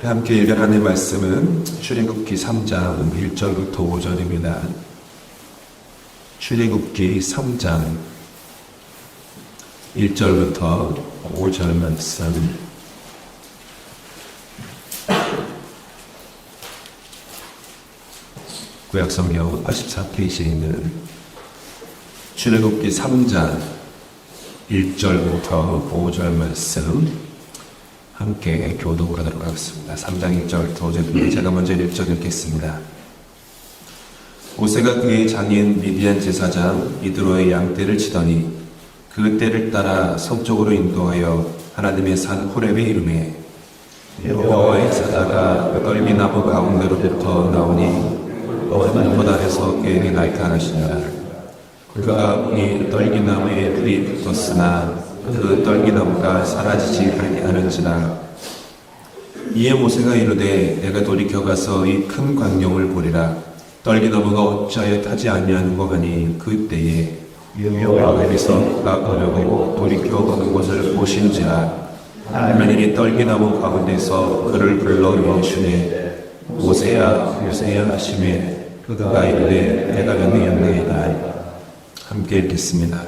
함께 읽을 하나님의 말씀은 출애굽기 3장 1절부터 5절입니다. 출애굽기 3장 1절부터 5절 말씀. 구약성경 84페이지에 있는 출애굽기 3장 1절부터 5절 말씀 함께 교독하도록 하겠습니다. 3장 1절부터 5절, 제가 먼저 1절 읽겠습니다. 모세가 그의 장인 미디안 제사장 이드로의 양떼를 치더니 그 떼를 따라 서쪽으로 인도하여 하나님의 산 호렙에 이르매 여호와의 사자가 떨기나무 가운데로부터 나오니 얼마나 아래서 그에게 나타나시니라. 그가 이 떨기나무에 불이 붙었으나 그 떨기나무가 사라지지 아니하는지라. 이에 모세가 이르되 내가 돌이켜 가서 이 큰 광경을 보리라. 떨기나무가 어찌하여 타지 아니하는고 하니 그때에 여호와께서 그가 보려고 돌이켜 보는 것을 보신지라. 하나님이 떨기나무 가운데서 그를 불러 이르시되 모세야 모세야 하시매 그가 이르되 내가 명령하나이다. 함께 읽겠습니다.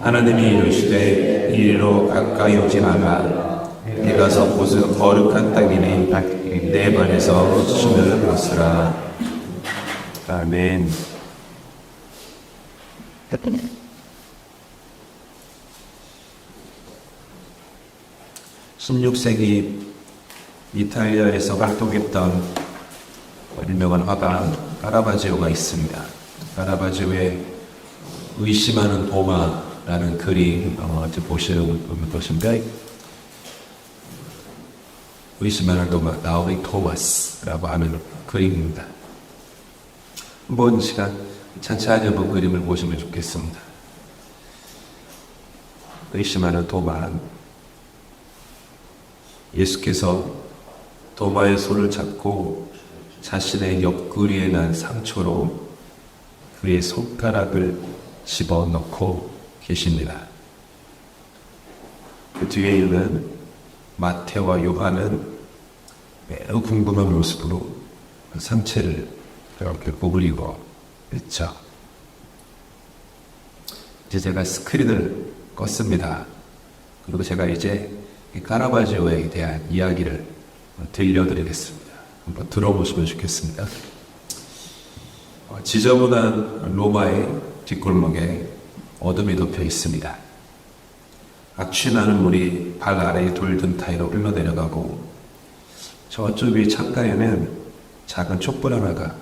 하나님이 이르시되 이리로 가까이 오지 말라. 네가 서 곳은 거룩한 땅이니 내 발에서 침을 벗으라. 아멘. 16세기 이탈리아에서 활동했던 유명한 화가 카라바지오가 있습니다. 카라바지오의 의심하는 도마라는 글이 보시는 것인데, 의심하는 도마, 나우리 토마스라고 하는 그림입니다. 한번 시간 천천히 한번 그림을 보시면 좋겠습니다. 의심하는 도마. 예수께서 도마의 손을 잡고 자신의 옆구리에 난 상처로 그의 손가락을 집어넣고 계십니다. 그 뒤에 있는 마태와 요한은 매우 궁금한 모습으로 그 상체를 이렇게 구부리고 있죠. 이제 제가 스크린을 껐습니다. 그리고 제가 이제 카라바지오에 대한 이야기를 들려드리겠습니다. 한번 들어보시면 좋겠습니다. 지저분한 로마의 뒷골목에 어둠이 덮여 있습니다. 악취나는 물이 발 아래에 돌든 타이로 흘러내려가고 저쪽 위 창가에는 작은 촛불 하나가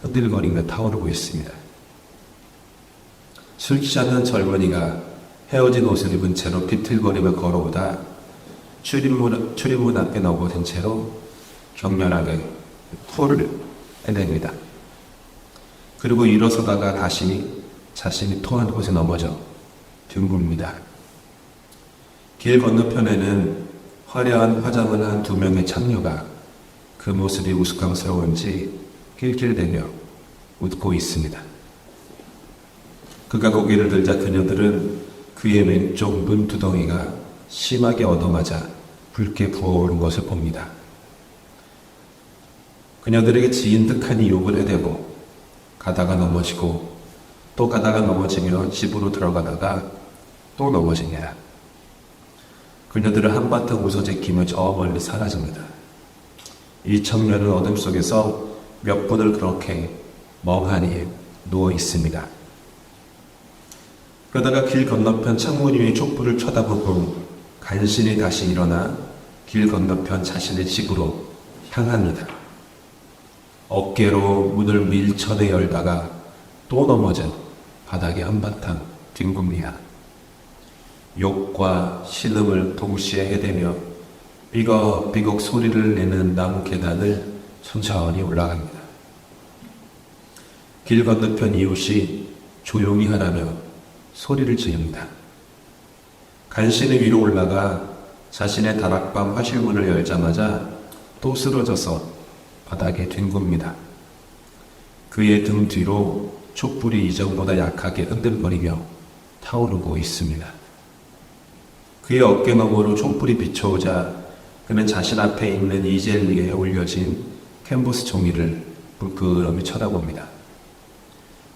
흔들거리며 타오르고 있습니다. 술 취하는 젊은이가 헤어진 옷을 입은 채로 비틀거리며 걸어오다 출입문 앞에 넘어진 채로 격렬하게 토를 해냅니다. 그리고 일어서다가 다시 자신이 토한 곳에 넘어져 뒹굽니다. 길 건너편에는 화려한 화장을 한 2명의 창녀가 그 모습이 우스꽝스러운지 낄낄대며 웃고 있습니다. 그가 고개를 들자 그녀들은 그의 왼쪽 눈두덩이가 심하게 얻어맞아 붉게 부어오른 것을 봅니다. 그녀들에게 지인 듯하니 욕을 해대고 가다가 넘어지고 또 가다가 넘어지며 집으로 들어가다가 또 넘어지냐. 그녀들은 한바탕 웃어 제끼며 저 멀리 사라집니다. 이 청년은 어둠 속에서 몇 분을 그렇게 멍하니 누워 있습니다. 그러다가 길 건너편 창문 위의 촛불을 쳐다보고 간신히 다시 일어나 길 건너편 자신의 집으로 향합니다. 어깨로 문을 밀쳐내 열다가 또 넘어져 바닥에 한바탕 뒹굽니다. 욕과 신음을 동시에 해대며 삐걱삐걱 소리를 내는 나무 계단을 천천히 올라갑니다. 길 건너편 이웃이 조용히 하라며 소리를 지릅니다. 간신히 위로 올라가 자신의 다락방 화실문을 열자마자 또 쓰러져서 바닥에 뒹굽니다. 그의 등 뒤로 촛불이 이전보다 약하게 흔들거리며 타오르고 있습니다. 그의 어깨 너머로 촛불이 비춰오자 그는 자신 앞에 있는 이젤 위에 올려진 캔버스 종이를 불끄러미 쳐다봅니다.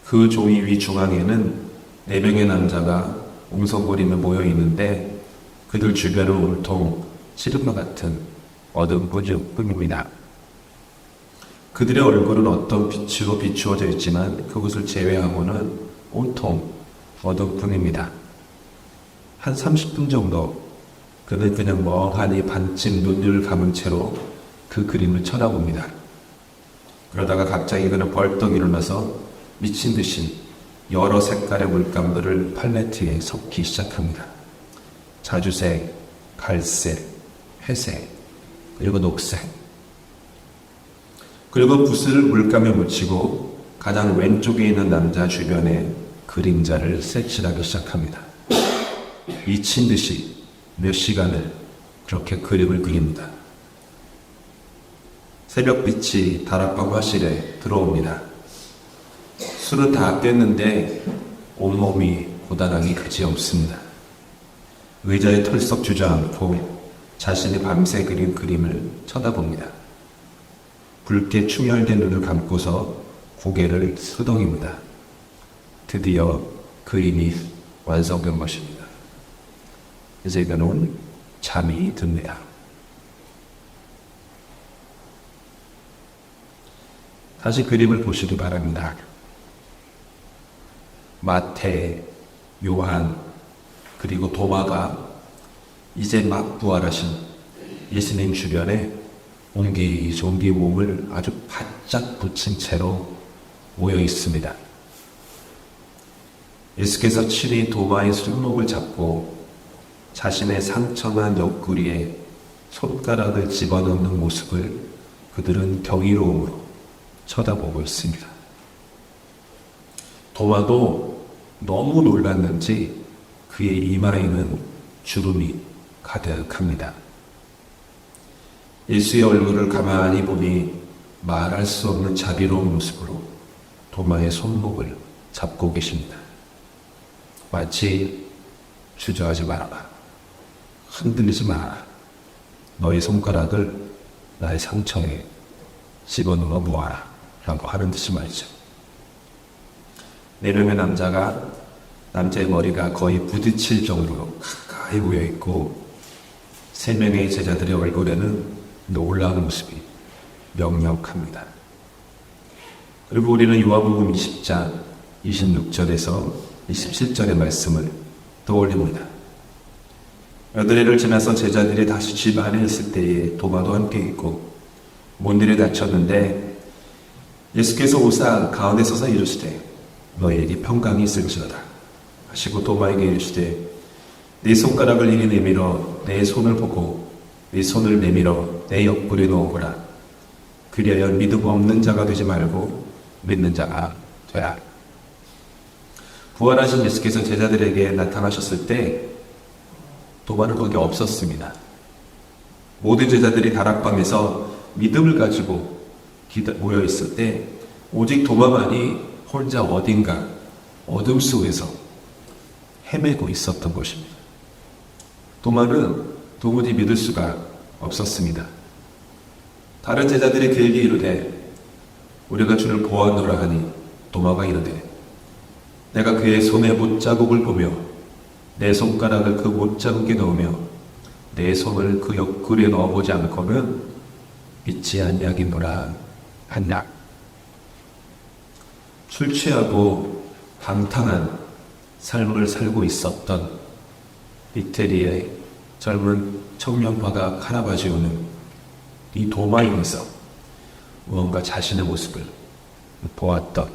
그 종이 위 중앙에는 4명의 남자가 웅성거리며 모여 있는데 그들 주변은 온통 시름과 같은 어두운 뿐입니다. 그들의 얼굴은 어떤 빛으로 비추어져 있지만 그것을 제외하고는 온통 어두운 뿐입니다. 한 30분 정도 그는 그냥 멍하니 반쯤 눈을 감은 채로 그 그림을 쳐다봅니다. 그러다가 갑자기 그는 벌떡 일어나서 미친 듯이 여러 색깔의 물감들을 팔레트에 섞기 시작합니다. 자주색, 갈색, 회색, 그리고 녹색. 그리고 붓을 물감에 묻히고 가장 왼쪽에 있는 남자 주변에 그림자를 색칠하기 시작합니다. 미친 듯이 몇 시간을 그렇게 그림을 그립니다. 새벽빛이 다락방 화실에 들어옵니다. 술은 다 깼는데 온몸이 고단하기 그지없습니다. 의자에 털썩 주저앉고 자신이 밤새 그린 그림을 쳐다봅니다. 붉게 충혈된 눈을 감고서 고개를 쓰덩입니다. 드디어 그림이 완성된 것입니다. 이제 그는 잠이 듭니다. 다시 그림을 보시기 바랍니다. 마태, 요한, 그리고 도마가 이제 막 부활하신 예수님 주변에 옹기종기 몸을 아주 바짝 붙인 채로 모여 있습니다. 예수께서 친히 도마의 손목을 잡고 자신의 상처난 옆구리에 손가락을 집어넣는 모습을 그들은 경이로움으로 쳐다보고 있습니다. 도마도 너무 놀랐는지 그의 이마에는 주름이 가득합니다. 예수의 얼굴을 가만히 보니 말할 수 없는 자비로운 모습으로 도마의 손목을 잡고 계십니다. 마치 주저하지 말아라. 흔들리지 마라. 너의 손가락을 나의 상처에 집어넣어 모아라. 라고 하는 듯이 말이죠. 4명의 남자가 남자의 머리가 거의 부딪힐 정도로 가까이 모여있고 3명의 제자들의 얼굴에는 놀라운 모습이 명령합니다. 그리고 우리는 요한복음 20장 26절에서 27절의 말씀을 떠올립니다. 여드레를 지나서 제자들이 다시 집 안에 있을 때에 도마도 함께 있고 문들이 닫혔는데 예수께서 오사 가운데 서서 이르시되 너희에게 평강이 있을지어다 하시고 도마에게 이르시되 네 손가락을 이리 내밀어 내 손을 보고 네 손을 내밀어 내 옆구리에 넣어보라. 그리하여 믿음 없는 자가 되지 말고 믿는 자가 되라. 부활하신 예수께서 제자들에게 나타나셨을 때 도마는 거기 없었습니다. 모든 제자들이 다락방에서 믿음을 가지고 모여있을 때 오직 도마만이 혼자 어딘가 어둠 속에서 헤매고 있었던 것입니다. 도마는 도무지 믿을 수가 없었습니다. 다른 제자들이 그에게 이르되 우리가 주를 보았노라 하니 도마가 이르되 내가 그의 손에 못자국을 보며 내 손가락을 그 못자국에 넣으며 내 손을 그 옆구리에 넣어보지 않고는 믿지 아니하겠노라 한다. 술 취하고 방탕한 삶을 살고 있었던 이태리의 젊은 청년파가 카라바지오는 이 도마에서 무언가 자신의 모습을 보았던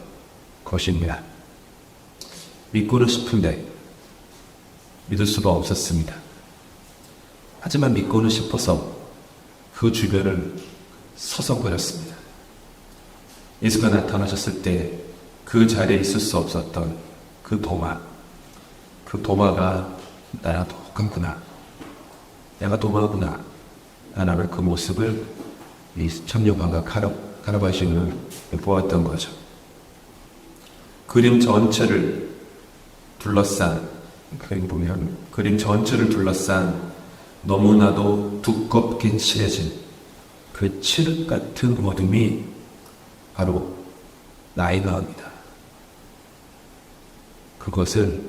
것입니다. 믿고는 싶은데 믿을 수가 없었습니다. 하지만 믿고는 싶어서 그 주변을 서성거렸습니다. 예수가 나타나셨을 때 그 자리에 있을 수 없었던 그 도마가 나랑 똑같구나. 내가 도마구나. 라는 그 모습을 이 청년파가 카라바시오는 보았던 거죠. 그림 전체를 둘러싼 너무나도 두껍게 칠해진 그 칠흑 같은 어둠이 바로 나의 마음이다. 그것을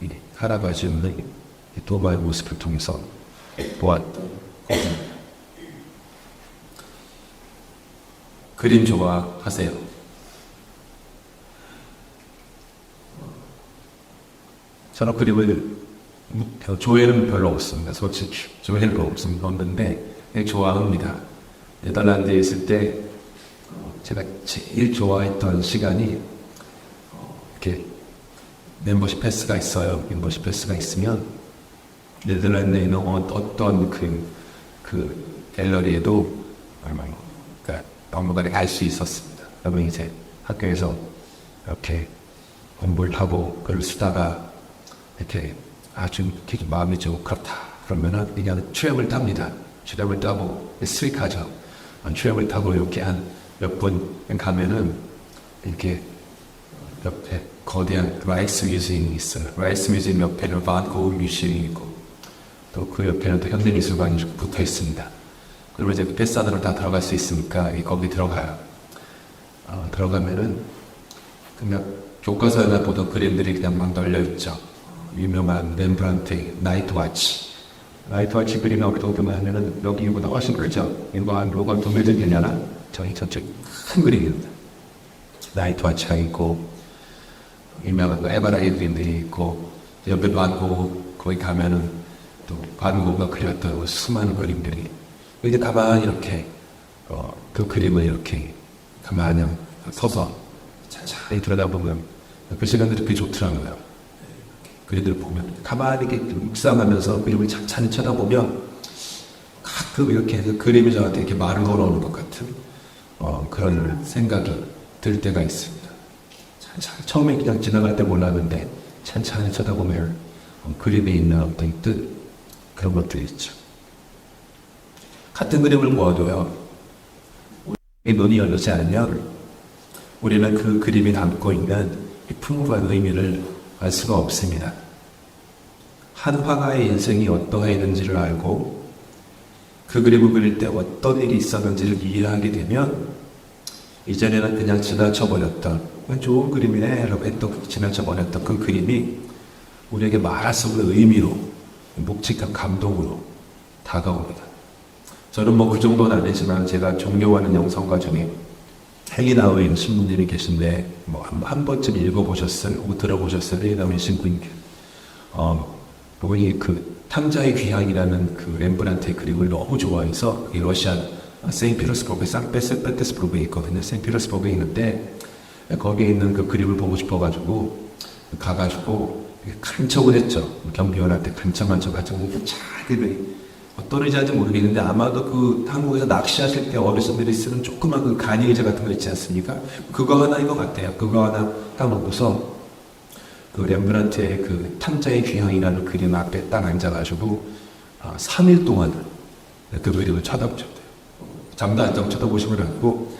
이 할아버지는 도마의 모습을 통해서 보았던 것입니다. 그림 좋아하세요? 저는 그림을 조회는 별로 없습니다. 솔직히 조회는 없는데 좋아합니다. 네덜란드에 있을 때 제가 제일 좋아했던 시간이 이렇게 멤버십 패스가 있어요. 멤버십 패스가 있으면 네덜란드에 있는 어떤 그 갤러리에도 그러니까 박물관에 갈 수 있었습니다. 그러면 이제 학교에서 이렇게 공부를 하고 글을 쓰다가 이렇게 아주 마음이 좀 그렇다 그러면은 그냥 트램을 탑니다. 트램을 타고 스위카죠. 트램을 타고 이렇게 한 몇 분 가면은 이렇게 옆에 거대한 라이스 뮤지엄이 있어요. 라이스 뮤지엄 옆에는 반 고흐 뮤지엄이 있고 또 그 옆에는 또 현대미술관이 붙어 있습니다. 그러면 이제 패스 안으로 다 들어갈 수 있으니까 거기 들어가요. 들어가면은 그냥 교과서에나 보던 그림들이 그냥 막 널려 있죠. 유명한 렘브란트의 나이트 와치. 나이트 와치 그림 여기도 보면은 여기 이거 나와신 거죠. 이거 한 로건 도매들이냐나 저희 저쪽 큰 그림입니다. 나이트 와치가 있고 유명한 에버라이드들이 있고 옆에 반고 거기 가면은 또 반고가 그렸던 수많은 그림들이 이제 가만히 이렇게 그 그림을 이렇게 가만히 서서 자세히 들여다보면 그 시간들이 되게 좋더라고요. 그림들을 보면 가만히 이렇게 묵상하면서 그림을 찬찬히 쳐다보면 가끔 이렇게 그 그림이 저한테 이렇게 말을 걸어오는 것 같은 그런 생각이 들 때가 있습니다. 처음에 그냥 지나갈 때 몰랐는데 찬찬히 쳐다보면 그림에 있는 어떤 뜻 그런 것들이 있죠. 같은 그림을 보아도요. 우리 눈이 열리지 않으면 우리는 그 그림이 담고 있는 풍부한 의미를 알 수가 없습니다. 한 화가의 인생이 어떠했는지를 알고 그 그림을 그릴 때 어떤 일이 있었는지를 이해하게 되면 이전에는 그냥 지나쳐버렸던 좋은 그림이네 라고 했던 지나쳐버렸던 그 그림이 우리에게 말할 수 없는 의미로 묵직한 감동으로 다가옵니다. 저는 뭐 그 정도는 아니지만 제가 존경하는 영성가 중에 헬리나우인 신부님이 계신데 뭐 한 번쯤 읽어보셨어요? 혹은 들어보셨어요? 헬리나우인 신부님께 그분이 그 탕자의 귀향이라는 그 렘브란트의 그림을 너무 좋아해서 이 러시아 세인트피터스버그 상페테스부르크에 있거든요. 세인트피터스버그에 있는데 거기에 있는 그 그림을 보고 싶어가지고 가가지고 간척을 했죠. 경비원한테 간척 가지고 자기를 어떤 의자인지 모르겠는데 아마도 그 한국에서 낚시하실 때 어르신들이 쓰는 조그만 그 간이 의자 같은 거 있지 않습니까? 그거 하나인 것 같아요. 그거 하나 따놓고서 그 렘브란트의 그 탕자의 귀향이라는 그림 앞에 딱 앉아가지고 3일 동안 그 그림을 쳐다보셨대요. 잠도 안 자고 쳐다보시고 않고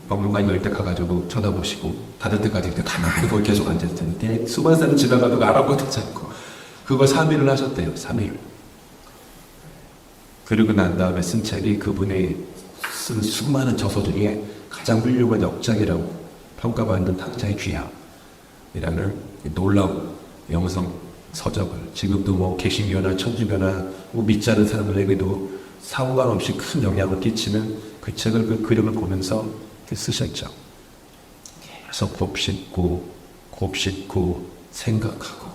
박물관 열 때 가가지고 쳐다보시고 닫을 때까지 이렇게 가만히 거기 계속 앉았는데 수많은 사람 지나가도 알아보지 않고 그걸 3일을 하셨대요. 3일. 그리고 난 다음에 쓴 책이 그분의 쓴 수많은 저서 중에 가장 훌륭한 역작이라고 평가받는 탕자의 귀향이라는 놀라운 영성 서적을 지금도 뭐 개신교나 천주교나 뭐 믿지 않는 사람들에게도 상관없이 큰 영향을 끼치는 그 책을 그 그림을 보면서 쓰셨죠. 계속 곱씹고 생각하고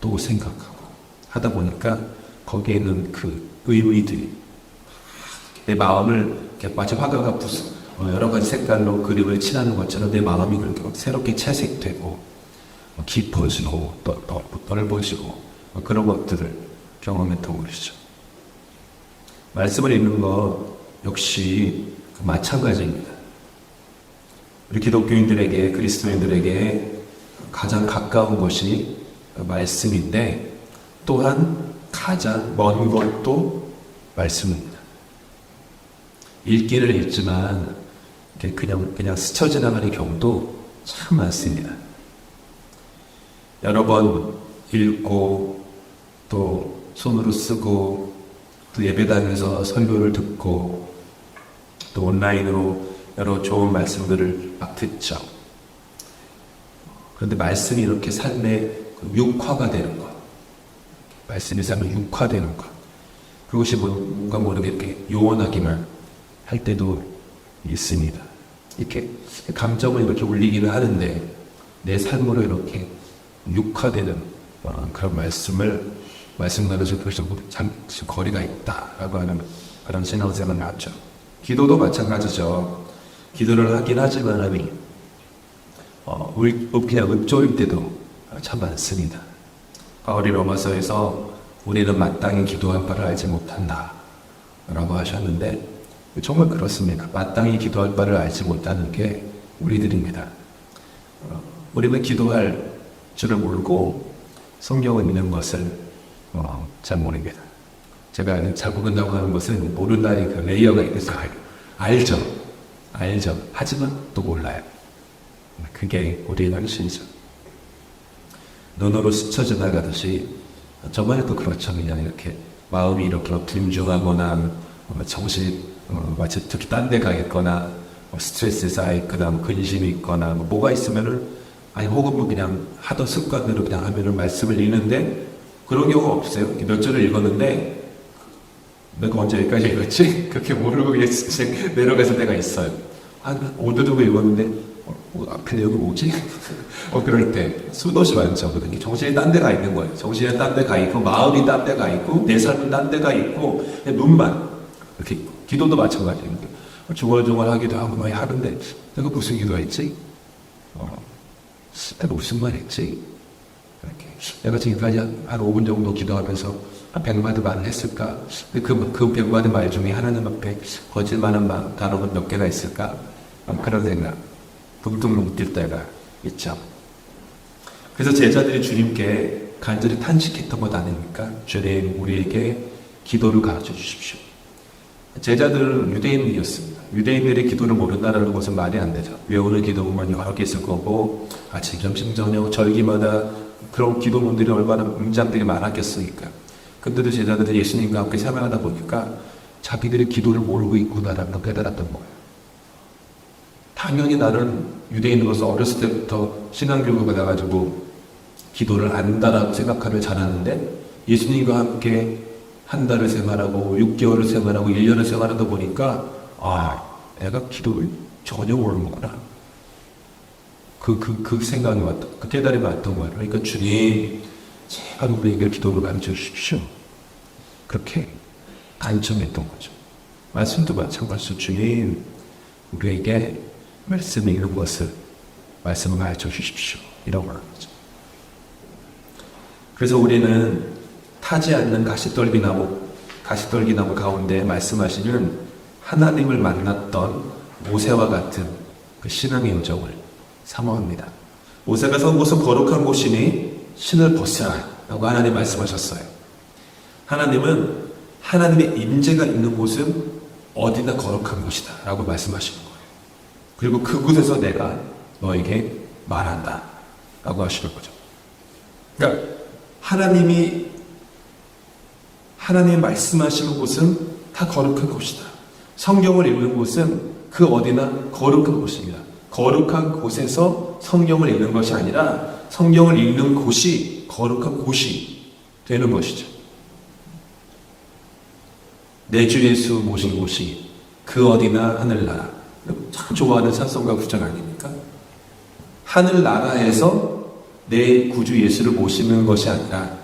또 생각하고 하다 보니까 거기에 있는 그 의미들이 내 마음을 마치 화가가 여러 가지 색깔로 그림을 칠하는 것처럼 내 마음이 그렇게 새롭게 채색되고 깊어지고 또 넓어지고 그런 것들을 경험했다고 그러시죠. 말씀을 읽는 것 역시 마찬가지입니다. 우리 기독교인들에게 그리스도인들에게 가장 가까운 것이 말씀인데 또한 가장 먼 것도 말씀입니다. 읽기를 읽지만 그냥 스쳐 지나가는 경우도 참 많습니다. 여러 번 읽고 또 손으로 쓰고 또 예배당에서 설교를 듣고 또 온라인으로 여러 좋은 말씀들을 막 듣죠. 그런데 말씀이 이렇게 삶의 육화가 되는 것, 말씀이 삶의 육화되는 것, 그것이 뭔가 모르게 이렇게 요원하기만 할 때도 있습니다. 이렇게 감정을 이렇게 울리기는 하는데 내 삶으로 이렇게 육화되는 그런 말씀과는 잠시 거리가 있다라고 하는 그런 생각을 하죠. 기도도 마찬가지죠. 기도를 하긴 하지만 그냥 읊조릴 때도 참 많습니다. 바울이 로마서에서 우리는 마땅히 기도할 바를 알지 못한다 라고 하셨는데 정말 그렇습니다. 마땅히 기도할 바를 알지 못하는 게 우리들입니다. 우리는 기도할 줄을 모르고 성경을 읽는 것을 잘 모릅니다. 제가 잘 모른다고 하는 것은 모른다니 그 레이어가 있어서 알죠. 하지만 또 몰라요. 그게 우리의 현실이죠. 눈으로 스쳐 지나가듯이 정말 또 그렇죠. 그냥 이렇게 마음이 이렇게 분주하거나 정신 마치 특히 딴 데 가 있거나 스트레스 쌓였거나 근심이 있거나 뭐가 있으면은 혹은 뭐 그냥 하던 습관대로 그냥 하면은 말씀을 읽는데 그런 경우가 없어요. 몇 절을 읽었는데 내가 언제 여기까지 읽었지? 그렇게 모르고 내려가서 때가 있어요. 한 5도 정도 읽었는데 앞에 여기 뭐지? 그럴 때 수도시 많죠. 정신이 딴 데가 있는 거예요. 정신이 딴 데가 있고 마음이 딴 데가 있고 내 삶은 딴 데가 있고 눈만 이렇게 있고 기도도 마찬가지입니다. 중얼중얼하기도 하고 많이 하는데 내가 무슨 기도했지? 내가 무슨 말 했지? 이렇게. 내가 지금까지 한 5분 정도 기도하면서 한 100마디 말을 했을까? 그 100마디 말 중에 하나님 앞에 거짓말하는 단어가 몇 개가 있을까? 그런 생각 붕둥 뛸 때가 있죠. 그래서 제자들이 주님께 간절히 탄식했던 것 아닙니까? 주님 우리에게 기도를 가르쳐 주십시오. 제자들은 유대인이었습니다. 유대인들의 기도를 모른다는 것은 말이 안 되죠. 외우는 기도문만 여러 개 있을 거고 아침, 점심, 저녁, 절기마다 그런 기도문들이 얼마나 문장들이 많았겠으니까. 근데도 제자들이 예수님과 함께 생활하다 보니까 자기들의 기도를 모르고 있구나라는 걸 깨달았던 거예요. 당연히 나는 유대인으로서 어렸을 때부터 신앙교육을 받아가지고 기도를 안다라고 생각하며 자랐는데 예수님과 함께 한 달을 생활하고 6개월을 생활하고 1년을 생활하다 보니까 내가 기도를 전혀 모르는구나. 그 생각이 왔다. 그 깨달음이 왔던 거예요. 그러니까 주님 제발 우리에게 기도를 가르쳐 주십시오. 그렇게 간청했던 거죠. 말씀도 마찬가지로 주님 우리에게 말씀을 읽는 것을 말씀을 가르쳐 주십시오. 이라고 하는 거죠. 그래서 우리는 타지 않는 가시떨기나무 가운데 말씀하시는 하나님을 만났던 모세와 같은 그 신앙의 여정을 사모합니다. 모세가 선 곳은 거룩한 곳이니 신을 벗으라 라고 하나님 말씀하셨어요. 하나님은 하나님의 임재가 있는 곳은 어디나 거룩한 곳이다 라고 말씀하시는 거예요. 그리고 그곳에서 내가 너에게 말한다 라고 하시는 거죠. 그러니까 하나님이 말씀하시는 곳은 다 거룩한 곳이다. 성경을 읽는 곳은 그 어디나 거룩한 곳입니다. 거룩한 곳에서 성경을 읽는 것이 아니라 성경을 읽는 곳이 거룩한 곳이 되는 것이죠. 내 주 예수 모신 곳이 그 어디나 하늘나라. 참 좋아하는 찬송가 구절 아닙니까? 하늘나라에서 내 구주 예수를 모시는 것이 아니라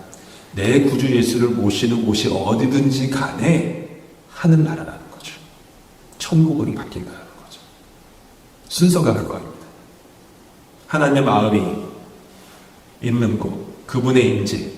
내 구주 예수를 모시는 곳이 어디든지 간에 하늘나라라는 거죠. 천국으로 바뀐다는 거죠. 순서가 그거입니다. 하나님의 마음이 있는 곳, 그분의 임재,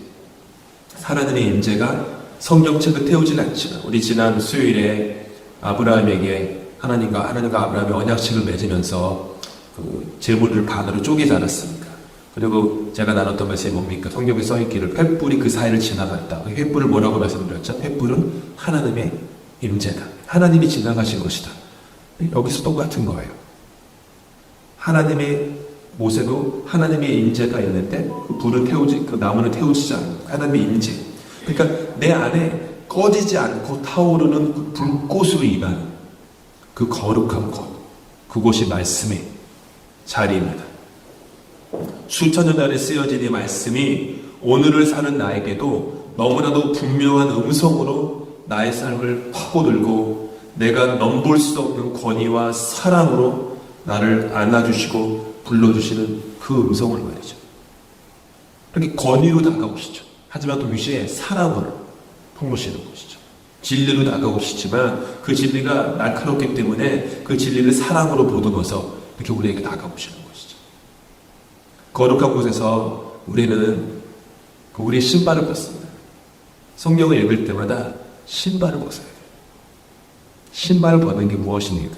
하나님의 임재가 성경책을 태우진 않지만 우리 지난 수요일에 아브라함에게 하나님과 아브라함이 언약식을 맺으면서 그 재물을 반으로 쪼개지 않았습니까? 그리고 제가 나눴던 말씀이 뭡니까? 성경에 써있기를 횃불이 그 사이를 지나갔다. 횃불을 뭐라고 말씀드렸죠? 횃불은 하나님의 임재다. 하나님이 지나가신 것이다. 여기서 똑같은 거예요. 하나님의 모세도 하나님의 임재가 있는데 그 불을 태우지, 그 나무는 태우지 않고 하나님의 임재. 그러니까 내 안에 꺼지지 않고 타오르는 그 불꽃으로 임한 그 거룩한 곳, 그곳이 말씀의 자리입니다. 수천 년 안에 쓰여진 이 말씀이 오늘을 사는 나에게도 너무나도 분명한 음성으로 나의 삶을 파고들고 내가 넘볼 수 없는 권위와 사랑으로 나를 안아주시고 불러주시는 그 음성을 말이죠. 이렇게 권위로 다가오시죠. 하지만 동시에 사랑으로 품으시는 것이죠. 진리로 다가오시지만 그 진리가 날카롭기 때문에 그 진리를 사랑으로 보듬어서 이렇게 우리에게 다가오시는 것이죠. 거룩한 곳에서 우리는 우리의 신발을 벗습니다. 성경을 읽을 때마다 신발을 벗어야 돼요. 신발을 벗는 게 무엇입니까?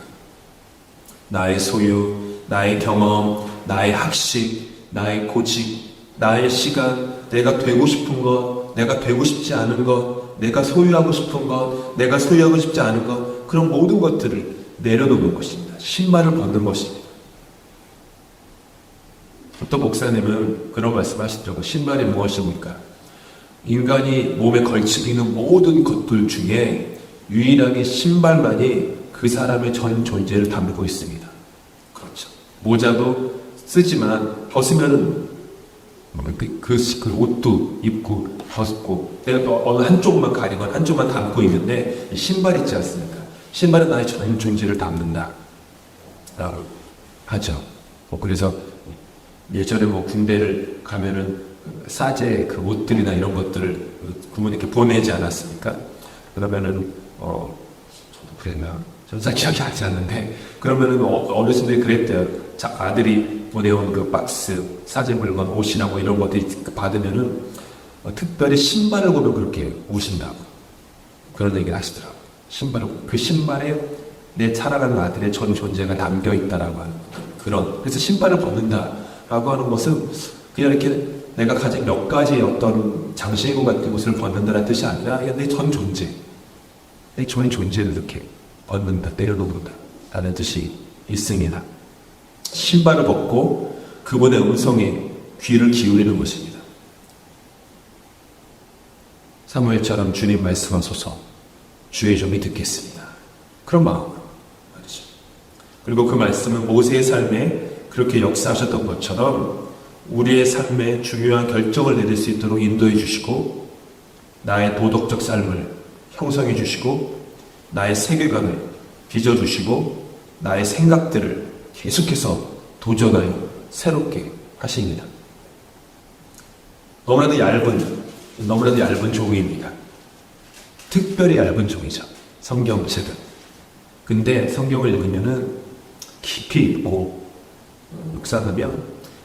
나의 소유, 나의 경험, 나의 학식, 나의 고직, 나의 시간, 내가 되고 싶은 것, 내가 되고 싶지 않은 것, 내가 소유하고 싶은 것, 내가 소유하고 싶지 않은 것, 그런 모든 것들을 내려놓는 것입니다. 신발을 벗는 것입니다. 어떤 목사님은 그런 말씀하시더라고요. 신발이 무엇입니까? 인간이 몸에 걸치고 있는 모든 것들 중에 유일하게 신발만이 그 사람의 전 존재를 담고 있습니다. 그렇죠. 모자도 쓰지만 벗으면은 그 옷도 입고 벗고 내가 또 어느 한쪽만 가리건 한쪽만 담고 있는데 신발 있지 않습니까? 신발은 나의 전 존재를 담는다 라고 하죠. 그래서 예전에 군대를 가면은 사제 그 옷들이나 이런 것들을 부모님께 보내지 않았습니까? 그러면은 저도 그랬나? 저는 잘 기억이 나지 않는데 그러면은 어르신들이 그랬대요. 아들이 보내온 그 박스 사제 물건 옷이나 이런 것들이 받으면은 특별히 신발을 보면 그렇게 우신다고 그런 얘기를 하시더라고요. 그 신발에 내 살아가는 아들의 전 존재가 담겨 있다라고 하는 그런. 그래서 신발을 벗는다라고 하는 것은 그냥 이렇게 내가 가진 몇 가지 어떤 장신구 같은 것을 벗는다는 뜻이 아니라 내 전 존재, 내 전 존재를 이렇게 벗는다, 내려놓는다라는 뜻이 있습니다. 신발을 벗고 그분의 음성에 귀를 기울이는 것입니다. 사무엘처럼 주님 말씀하소서 주의 종이 듣겠습니다. 그런 마음으로 말이죠. 그리고 그 말씀은 모세의 삶에 그렇게 역사하셨던 것처럼 우리의 삶에 중요한 결정을 내릴 수 있도록 인도해 주시고 나의 도덕적 삶을 형성해 주시고 나의 세계관을 빚어주시고 나의 생각들을 계속해서 도전하여 새롭게 하십니다. 너무나도 얇은 종이입니다. 특별히 얇은 종이죠. 성경책은. 근데 성경을 읽으면은 깊이 묵상하면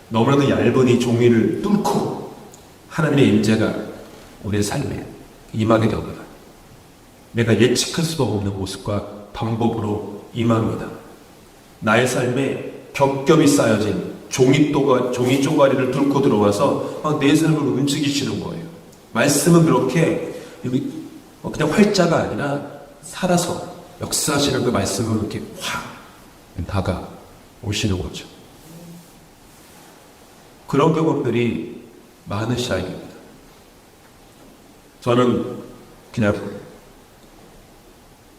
너무나도 얇은 이 종이를 뚫고 하나님의 임재가 우리의 삶에 임하게 되옵니다. 내가 예측할 수도 없는 모습과 방법으로 임합니다. 나의 삶에 겹겹이 쌓여진 종이 쪼가리를 뚫고 들어와서 내 삶을 움직이시는 거예요. 말씀은 그렇게 그냥 활자가 아니라 살아서 역사하시는 그 말씀을 이렇게 확 다가오시는 거죠. 그런 경험들이 많은 시작입니다. 저는 그냥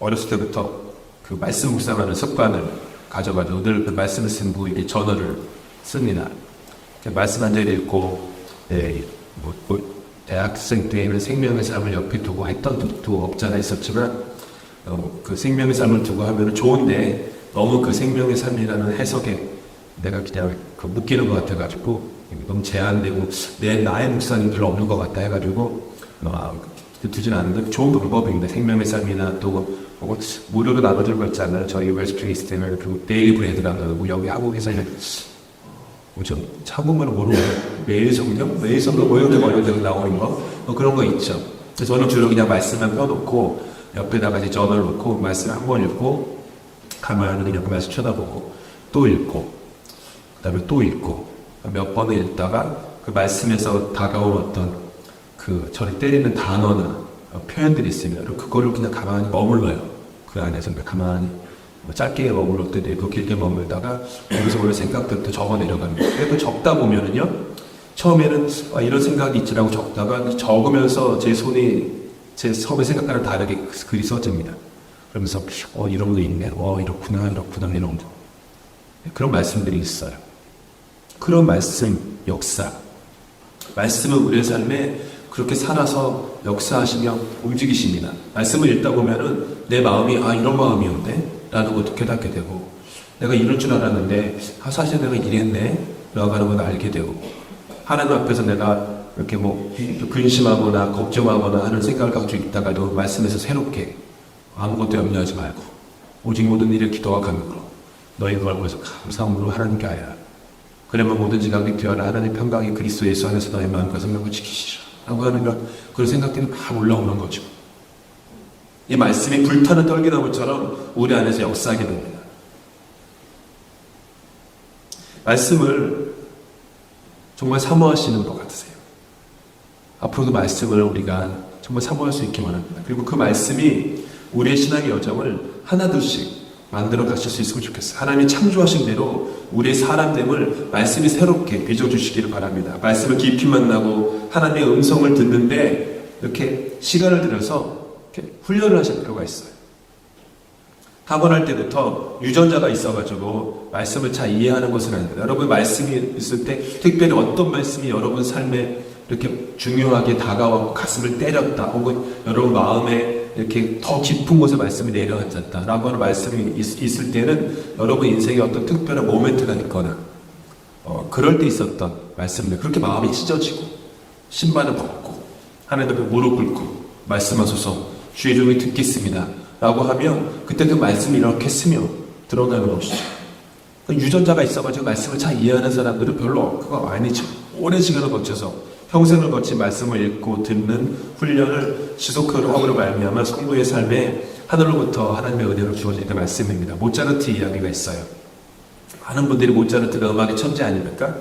어렸을 때부터 그 말씀 묵상하는 습관을 가져가지고 늘 그 말씀을 쓴 부위에 전어를 씁니다. 말씀 한 절 읽고 대학생 때에는 생명의 삶을 옆에 두고 했던 것도 없잖아 있었지만 그 생명의 삶을 두고 하면 좋은데 너무 그 생명의 삶이라는 해석에 내가 그냥 묶이는 것 같아가지고 너무 제한되고 나의 묵상이 별로 없는 것 같다 해가지고 두진 않는데 좋은 방법입니다. 생명의 삶이나 또 무료로 나눠주는 거 있잖아요. 저희 웰스프링 있을 때는 그 데일리 브레드라고 여기 한국에서는 한국말을 모르고 매일 성경 이런 데 나오는 거 그런 거 있죠. 그래서 저는 주로 그냥 말씀만 펴놓고 옆에다가 이제 전화를 놓고 말씀 한 번 읽고 가만히 그냥 그 말씀 쳐다보고 또 읽고 그다음에 또 읽고 몇 번을 읽다가 그 말씀에서 다가온 어떤 그 저를 때리는 단어나 표현들이 있습니다. 그거를 그냥 가만히 머물러요. 그 안에서 가만히 짧게 머물러 때도 있고 길게 머물다가 여기서 오는 생각들도 적어 내려갑니다. 그래도 적다 보면은요 처음에는 이런 생각이 있지라고 적다가 적으면서 제 손이 제 처음에 생각과는 다르게 글이 써집니다. 그러면서 이런 거 있네, 이렇구나 이런 거. 그런 말씀들이 있어요. 그런 말씀, 역사. 말씀은 우리의 삶에 그렇게 살아서 역사하시며 움직이십니다. 말씀을 읽다 보면은 내 마음이 이런 마음이었네 라는 것도 깨닫게 되고, 내가 이럴 줄 알았는데 사실 내가 이랬네 라고 하는 걸 알게 되고, 하나님 앞에서 내가 이렇게 근심하거나 걱정하거나 하는 생각을 가지고 있다가도 말씀에서 새롭게 아무것도 염려하지 말고 오직 모든 일에 기도와 간구로 너희 걸고에서 감사함으로 하나님께 하여라. 그러면 모든 지각이 되어라. 하나님 평강이 그리스도 예수 안에서 너희 마음과 생명을 지키시라 라고 하는 그런 생각들이 막 올라오는 거죠. 이 말씀이 불타는 떨기나무처럼 우리 안에서 역사하게 됩니다. 말씀을 정말 사모하시는 것 같으세요. 앞으로도 말씀을 우리가 정말 사모할 수 있게 원합니다. 그리고 그 말씀이 우리의 신앙의 여정을 하나둘씩 만들어 가실 수 있으면 좋겠어요. 하나님이 창조하신 대로 우리의 사람됨을 말씀이 새롭게 빚어주시기를 바랍니다. 말씀을 깊이 만나고 하나님의 음성을 듣는데 이렇게 시간을 들여서 이렇게 훈련을 하실 필요가 있어요. 타고날 때부터 유전자가 있어가지고 말씀을 잘 이해하는 것은 아닙니다. 여러분 말씀이 있을 때 특별히 어떤 말씀이 여러분 삶에 이렇게 중요하게 다가와 가슴을 때렸다, 혹은 여러분 마음에 이렇게 더 깊은 곳에 말씀이 내려앉았다 라고 하는 말씀이 있을 때는 여러분 인생에 어떤 특별한 모멘트가 있거나 그럴 때 있었던 말씀들, 그렇게 마음이 찢어지고 신발을 벗고 하나님 앞에 무릎 꿇고 말씀하소서 주의 종이 듣겠습니다 라고 하면 그때 그 말씀이 이렇게 스며 들어가는 것이죠. 유전자가 있어가지고 말씀을 잘 이해하는 사람들은 별로 그거 아니죠. 오랜 시간을 거쳐서 평생을 거친 말씀을 읽고 듣는 훈련을 지속적으로 함으로 말미암아 성도의 삶에 하늘로부터 하나님의 은혜로 주어지는 말씀입니다. 모차르트 이야기가 있어요. 많은 분들이 모차르트가 음악의 천재 아닙니까?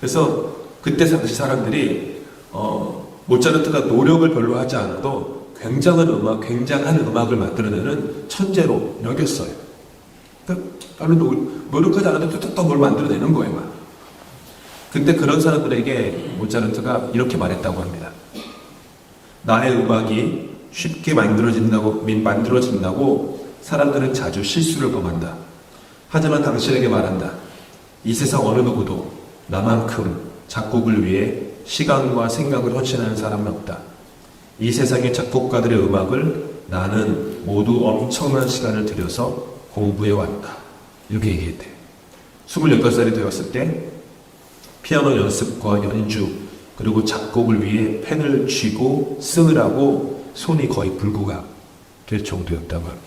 그래서 그때 당시 사람들이 모차르트가 노력을 별로 하지 않아도 굉장한 음악을 만들어내는 천재로 여겼어요. 그러니까 별로 노력하지 않아도 뚝뚝뚝 뭘 만들어내는 거예요. 막. 근데 그런 사람들에게 모차르트가 이렇게 말했다고 합니다. 나의 음악이 쉽게 만들어진다고 사람들은 자주 실수를 범한다. 하지만 당신에게 말한다. 이 세상 어느 누구도 나만큼 작곡을 위해 시간과 생각을 헌신하는 사람은 없다. 이 세상의 작곡가들의 음악을 나는 모두 엄청난 시간을 들여서 공부해 왔다. 이렇게 얘기했대요. 28살이 되었을 때 피아노 연습과 연주 그리고 작곡을 위해 펜을 쥐고 쓰느라고 손이 거의 불구가 될 정도였다고 합니다.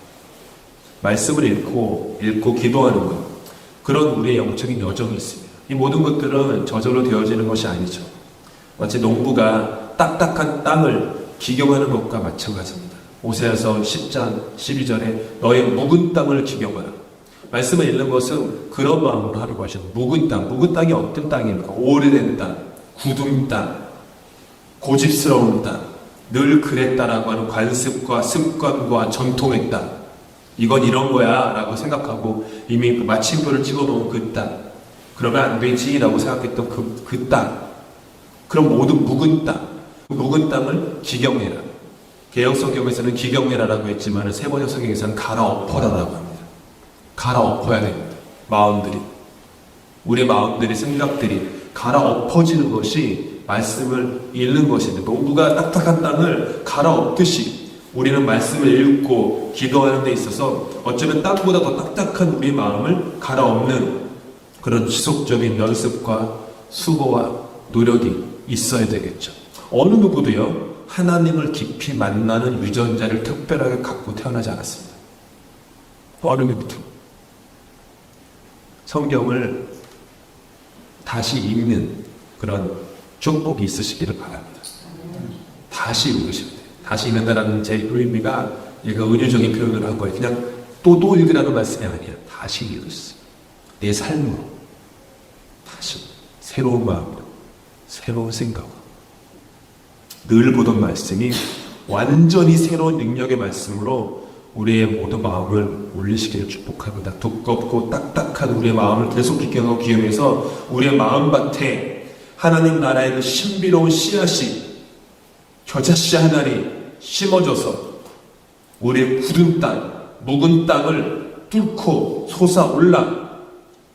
말씀을 읽고 기도하는 것, 그런 우리의 영적인 여정이 있습니다. 이 모든 것들은 저절로 되어지는 것이 아니죠. 마치 농부가 딱딱한 땅을 기경하는 것과 마찬가지입니다. 오세아서 10장 12절에 너의 묵은 땅을 기경하라. 말씀을 읽는 것은 그런 마음으로 하려고 하시는 묵은 땅이 어떤 땅입니까? 오래된 땅, 굳은 땅, 고집스러운 땅, 늘 그랬다라고 하는 관습과 습관과 전통의 땅, 이건 이런 거야 라고 생각하고 이미 마침표를 찍어놓은 그 땅, 그러면 안 되지 라고 생각했던 그 땅, 그럼 모든 묵은 땅을 기경해라. 개혁성경에서는 기경해라라고 했지만 세번역 성경에서는 갈아엎어라라고 합니다. 갈아엎어야 됩니다. 우리의 마음들이, 생각들이 갈아엎어지는 것이 말씀을 읽는 것인데, 농부가 딱딱한 땅을 갈아엎듯이 우리는 말씀을 읽고 기도하는 데 있어서 어쩌면 땅보다 더 딱딱한 우리 마음을 갈아엎는 그런 지속적인 연습과 수고와 노력이 있어야 되겠죠. 어느 누구도요 하나님을 깊이 만나는 유전자를 특별하게 갖고 태어나지 않았습니다. 어느 누구도. 성경을 다시 읽는 그런 축복이 있으시기를 바랍니다. 다시 읽으시면 돼요. 다시 읽는다는 제 의미가 얘가 은유적인 표현을 한 거예요. 그냥 또 읽으라는 말씀이 아니라 다시 읽으시죠. 내 삶으로 다시 새로운 마음으로 새로운 생각으로 늘 보던 말씀이 완전히 새로운 능력의 말씀으로 우리의 모든 마음을 올리시기를 축복합니다. 두껍고 딱딱한 우리의 마음을 계속 기경하고 기용해서 우리의 마음밭에 하나님 나라의 그 신비로운 씨앗이 겨자씨 하나니 심어줘서 우리 굳은 땅, 묵은 땅을 뚫고 솟아올라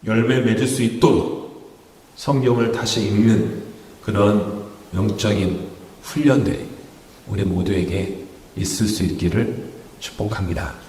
열매 맺을 수 있도록 성경을 다시 읽는 그런 영적인 훈련들이 우리 모두에게 있을 수 있기를 축복합니다.